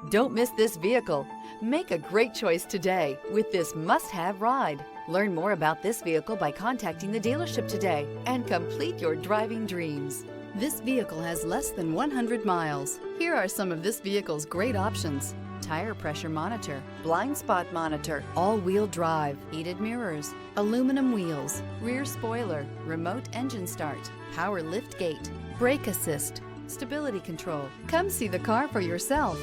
Don't miss this vehicle. Make a great choice today with this must-have ride. Learn more about this vehicle by contacting the dealership today and complete your driving dreams. This vehicle has less than 100 miles. Here are some of this vehicle's great options: tire pressure monitor, blind spot monitor, all-wheel drive, heated mirrors, aluminum wheels, rear spoiler, remote engine start, power lift gate, brake assist, stability control. Come see the car for yourself.